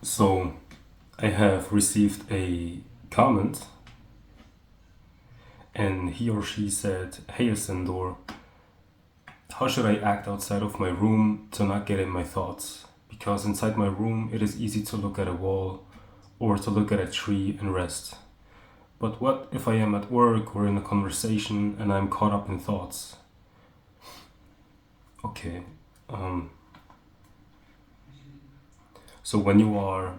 So I have received a comment, and he or she said, "Hey Ascendor, how should I act outside of my room to not get in my thoughts? Because inside my room it is easy to look at a wall or to look at a tree and rest. But what if I am at work or in a conversation and I'm caught up in thoughts?" Okay. So when you are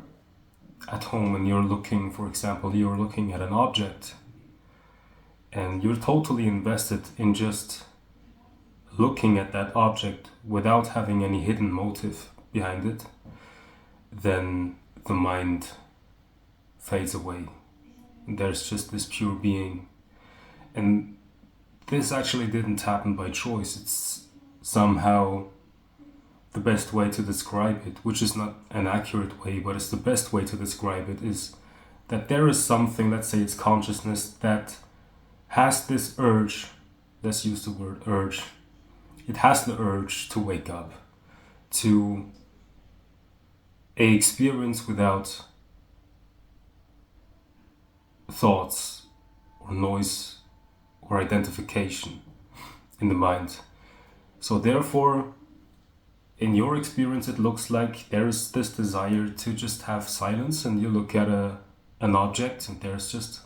at home and you're looking, for example, you're looking at an object and you're totally invested in just looking at that object without having any hidden motive behind it, then the mind fades away. There's just this pure being. And this actually didn't happen by choice. It's somehow the best way to describe it, which is not an accurate way, but it's the best way to describe it, is that there is something, let's say it's consciousness, that has this urge, let's use the word urge, it has the urge to wake up, to a experience without thoughts or noise or identification in the mind. So therefore, in your experience, it looks like there is this desire to just have silence, and you look at an object and there's just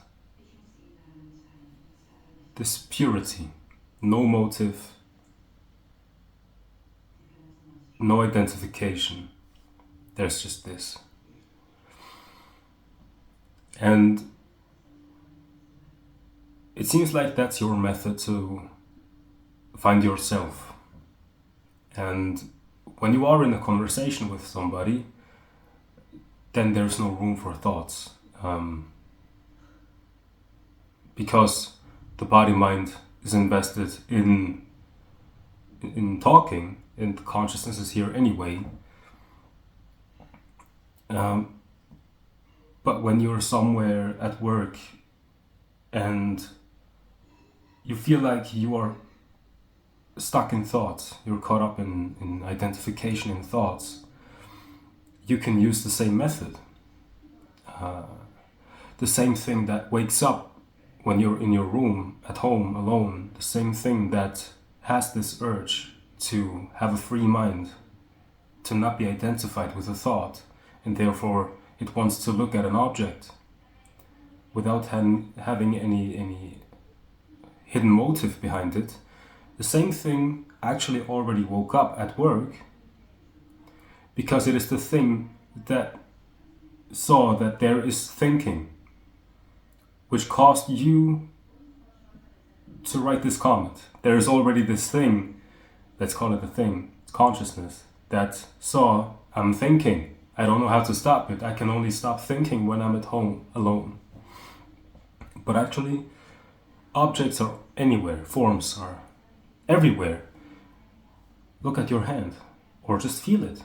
this purity, no motive, no identification. There's just this. And it seems like that's your method to find yourself. And when you are in a conversation with somebody, then there's no room for thoughts. Because the body-mind is invested in talking, and consciousness is here anyway. But when you're somewhere at work and you feel like you are stuck in thoughts, you're caught up in identification in thoughts, you can use the same method. The same thing that wakes up when you're in your room at home alone, the same thing that has this urge to have a free mind, to not be identified with a thought, and therefore it wants to look at an object without having any hidden motive behind it. The same thing actually already woke up at work, because it is the thing that saw that there is thinking, which caused you to write this comment. There is already this thing, let's call it a thing, it's consciousness, that saw, I'm thinking, I don't know how to stop it, I can only stop thinking when I'm at home alone. But actually, objects are anywhere, forms are everywhere. Look at your hand, or just feel it.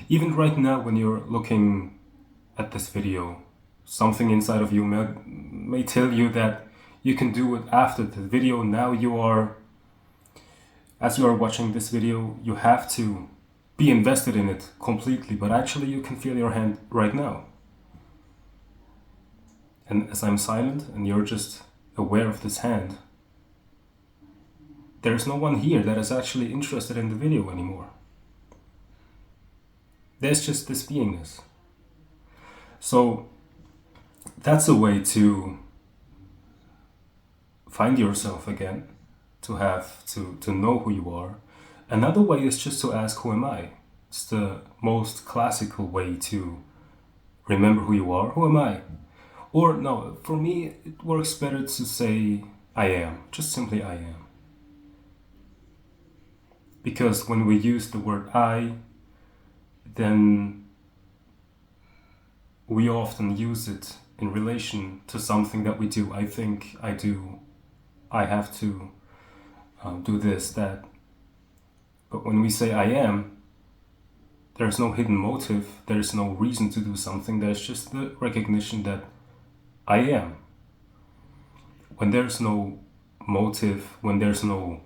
Even right now, when you're looking at this video, something inside of you may tell you that you can do it after the video. Now as you are watching this video, you have to be invested in it completely, but actually you can feel your hand right now. And as I'm silent and you're just aware of this hand, there's no one here that is actually interested in the video anymore. There's just this beingness. So that's a way to find yourself again, to know who you are. Another way is just to ask, who am I? It's the most classical way to remember who you are. Who am I? Or no, for me it works better to say I am, just simply I am. Because when we use the word I, then we often use it in relation to something that we do. I think, I do, I have to do this, that. But when we say I am, there's no hidden motive, there's no reason to do something, there's just the recognition that I am. When there's no motive, when there's no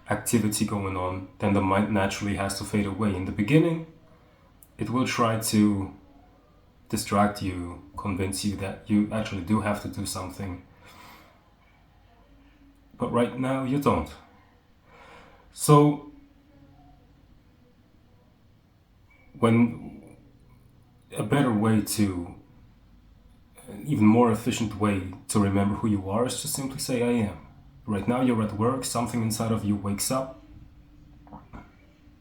activity going on, then the mind naturally has to fade away. In the beginning, it will try to distract you, convince you that you actually do have to do something. But right now, you don't. So, when a better way to, an even more efficient way to remember who you are is just simply say, I am. Right now, you're at work, something inside of you wakes up,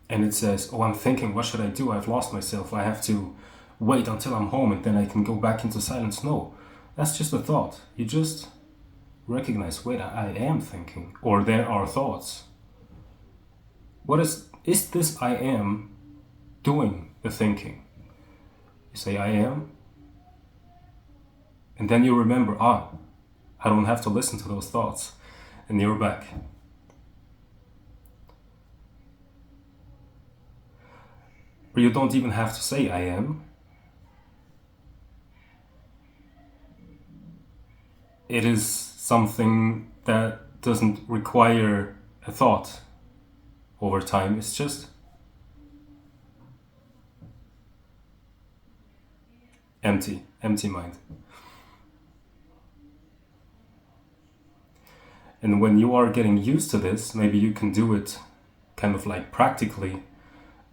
and it says, oh, I'm thinking, what should I do? I've lost myself. I have to wait until I'm home and then I can go back into silence. No, that's just a thought. You just recognize, wait, I am thinking, or there are thoughts. What is this I am doing the thinking? You say, I am, and then you remember, I don't have to listen to those thoughts, and you're back. Or you don't even have to say I am. It is something that doesn't require a thought over time. It's just empty mind. And when you are getting used to this, maybe you can do it kind of like practically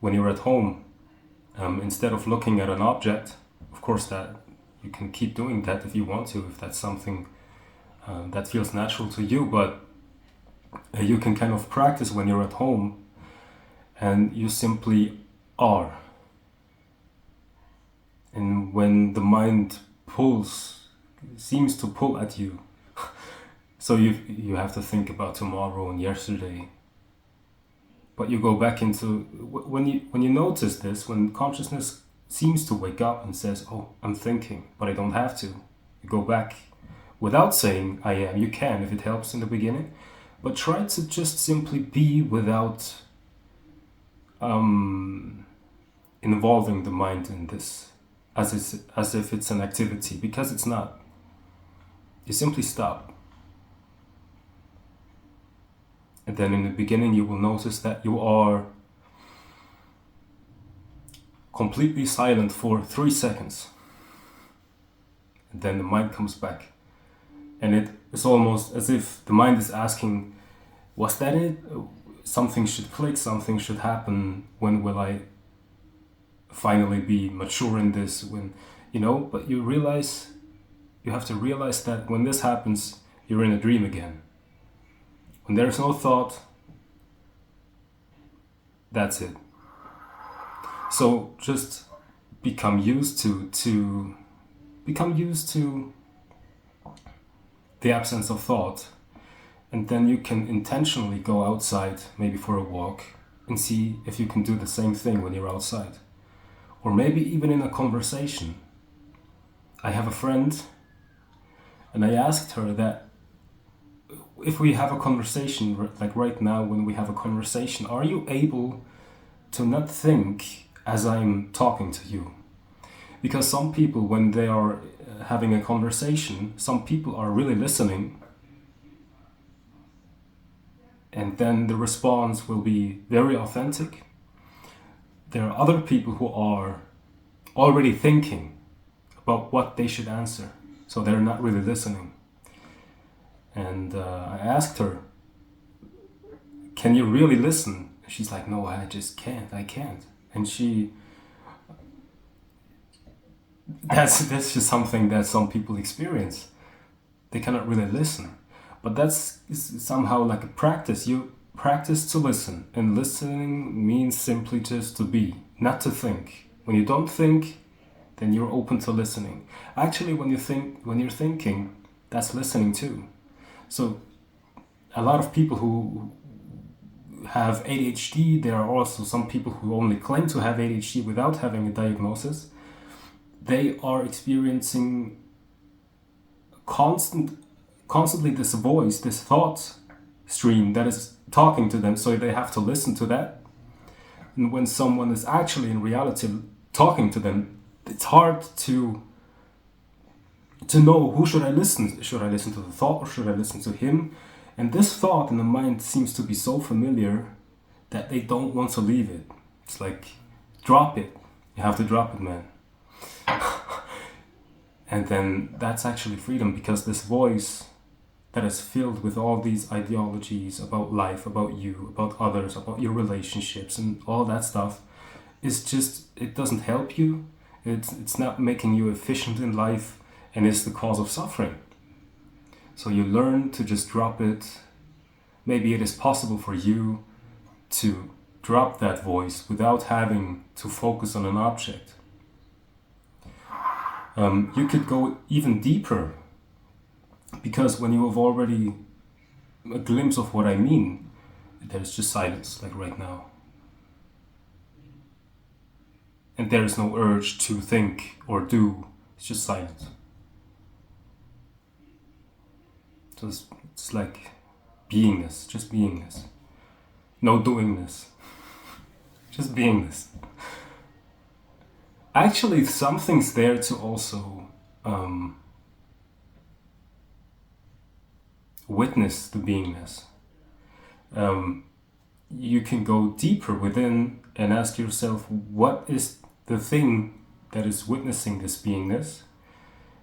when you're at home. Instead of looking at an object, of course that you can keep doing that if you want to, if that's something that feels natural to you, but you can kind of practice when you're at home and you simply are. And when the mind seems to pull at you, so you have to think about tomorrow and yesterday, but you go back into, when you notice this, when consciousness seems to wake up and says, oh, I'm thinking, but I don't have to, you go back without saying I am. You can if it helps in the beginning, but try to just simply be without involving the mind in this as if it's an activity, because it's not. You simply stop. And then in the beginning you will notice that you are completely silent for 3 seconds. And then the mind comes back. And it is almost as if the mind is asking, was that it? Something should click, something should happen. When will I finally be mature in this? But you have to realize that when this happens, you're in a dream again. When there's no thought, that's it. So just become used to the absence of thought, and then you can intentionally go outside, maybe for a walk, and see if you can do the same thing when you're outside. Or maybe even in a conversation. I have a friend, and I asked her that if we have a conversation, like right now when we have a conversation, are you able to not think as I'm talking to you? Because some people, when they are having a conversation, some people are really listening, and then the response will be very authentic. There are other people who are already thinking about what they should answer, so they're not really listening. And I asked her, can you really listen? She's like, no, I can't. And that's just something that some people experience. They cannot really listen. But that's somehow like a practice. You practice to listen. And listening means simply just to be, not to think. When you don't think, then you're open to listening. Actually, when you're thinking, that's listening too. So a lot of people who have ADHD, there are also some people who only claim to have ADHD without having a diagnosis. They are experiencing constantly this voice, this thought stream that is talking to them, so they have to listen to that. And when someone is actually in reality talking to them, it's hard to know, who should I listen? Should I listen to the thought or should I listen to him? And this thought in the mind seems to be so familiar that they don't want to leave it. It's like, drop it. You have to drop it, man. And then that's actually freedom, because this voice that is filled with all these ideologies about life, about you, about others, about your relationships and all that stuff is just, it doesn't help you. It's not making you efficient in life, and it's the cause of suffering. So you learn to just drop it. Maybe it is possible for you to drop that voice without having to focus on an object. You could go even deeper, because when you have already a glimpse of what I mean, there's just silence, like right now. And there is no urge to think or do, it's just silence. So it's like beingness, just beingness. No doingness, just beingness. Actually, something's there to also witness the beingness. You can go deeper within and ask yourself, what is the thing that is witnessing this beingness?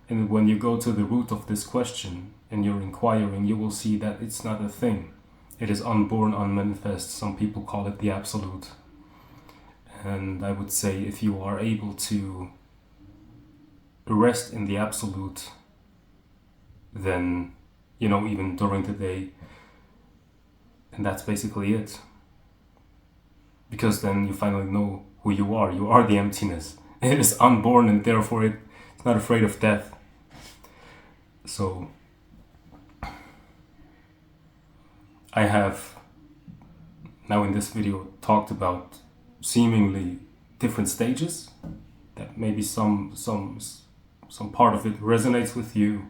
And when you go to the root of this question and you're inquiring, you will see that it's not a thing. It is unborn, unmanifest. Some people call it the absolute. And I would say, if you are able to rest in the absolute, then, even during the day, and that's basically it. Because then you finally know who you are. You are the emptiness. It is unborn, and therefore it's not afraid of death. So I have now in this video talked about seemingly different stages, that maybe some part of it resonates with you,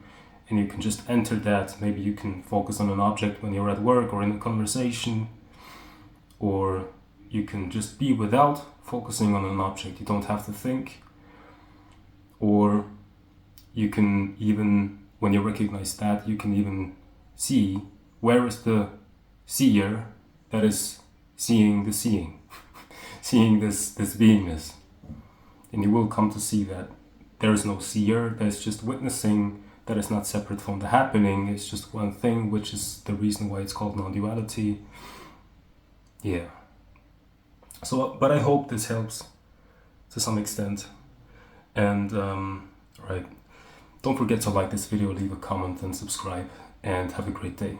and you can just enter that. Maybe you can focus on an object when you're at work or in a conversation, or you can just be without focusing on an object. You don't have to think. Or you can even, when you recognize that, you can even see where is the seer that is seeing the seeing, seeing this beingness. And you will come to see that there is no seer, there's just witnessing that is not separate from the happening. It's just one thing, which is the reason why it's called non-duality. Yeah. So, but I hope this helps to some extent. And, right, don't forget to like this video, leave a comment and subscribe, and have a great day.